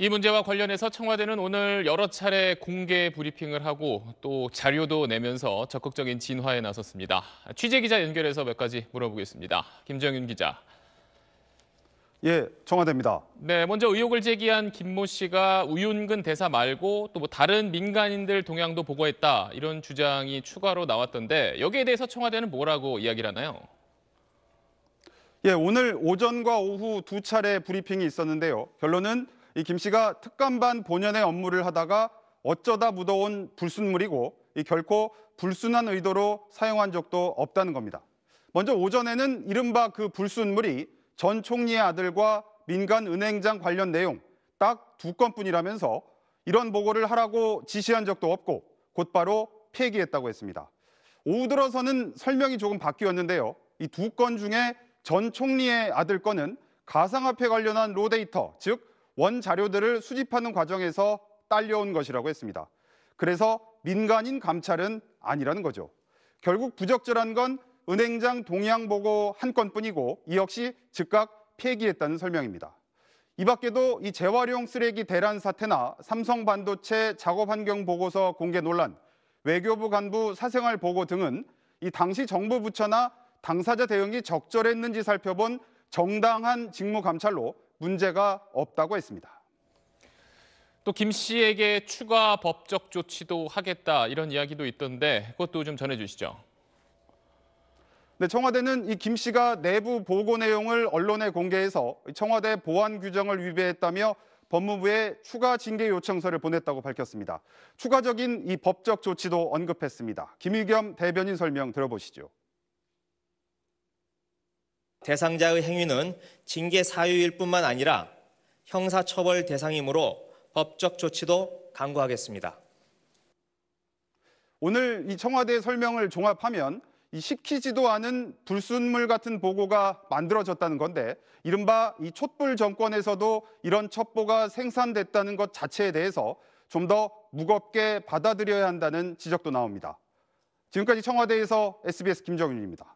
이 문제와 관련해서 청와대는 오늘 여러 차례 공개 브리핑을 하고 또 자료도 내면서 적극적인 진화에 나섰습니다. 취재 기자 연결해서 몇 가지 물어보겠습니다. 김정윤 기자. 예, 청와대입니다. 네, 먼저 의혹을 제기한 김모 씨가 우윤근 대사 말고 또 뭐 다른 민간인들 동향도 보고했다 이런 주장이 추가로 나왔던데 여기에 대해서 청와대는 뭐라고 이야기를 하나요? 예, 오늘 오전과 오후 두 차례 브리핑이 있었는데요. 결론은 이 김 씨가 특감반 본연의 업무를 하다가 어쩌다 묻어온 불순물이고 결코 불순한 의도로 사용한 적도 없다는 겁니다. 먼저 오전에는 이른바 그 불순물이 전 총리의 아들과 민간 은행장 관련 내용 딱 두 건뿐이라면서 이런 보고를 하라고 지시한 적도 없고 곧바로 폐기했다고 했습니다. 오후 들어서는 설명이 조금 바뀌었는데요. 이 두 건 중에 전 총리의 아들 건은 가상화폐 관련한 로데이터, 즉 원자료들을 수집하는 과정에서 딸려온 것이라고 했습니다. 그래서 민간인 감찰은 아니라는 거죠. 결국 부적절한 건 은행장 동향 보고 한 건뿐이고 이 역시 즉각 폐기했다는 설명입니다. 이 밖에도 이 재활용 쓰레기 대란 사태나 삼성 반도체 작업 환경 보고서 공개 논란, 외교부 간부 사생활 보고 등은 이 당시 정부 부처나 당사자 대응이 적절했는지 살펴본 정당한 직무 감찰로 문제가 없다고 했습니다. 또 김 씨에게 추가 법적 조치도 하겠다 이런 이야기도 있던데 그것도 좀 전해주시죠. 네, 청와대는 이 김 씨가 내부 보고 내용을 언론에 공개해서 청와대 보안 규정을 위배했다며 법무부에 추가 징계 요청서를 보냈다고 밝혔습니다. 추가적인 이 법적 조치도 언급했습니다. 김의겸 대변인 설명 들어보시죠. 대상자의 행위는 징계 사유일 뿐만 아니라 형사처벌 대상이므로 법적 조치도 강구하겠습니다. 오늘 이 청와대 설명을 종합하면 이 시키지도 않은 불순물 같은 보고가 만들어졌다는 건데 이른바 이 촛불 정권에서도 이런 첩보가 생산됐다는 것 자체에 대해서 좀 더 무겁게 받아들여야 한다는 지적도 나옵니다. 지금까지 청와대에서 SBS 김정윤입니다.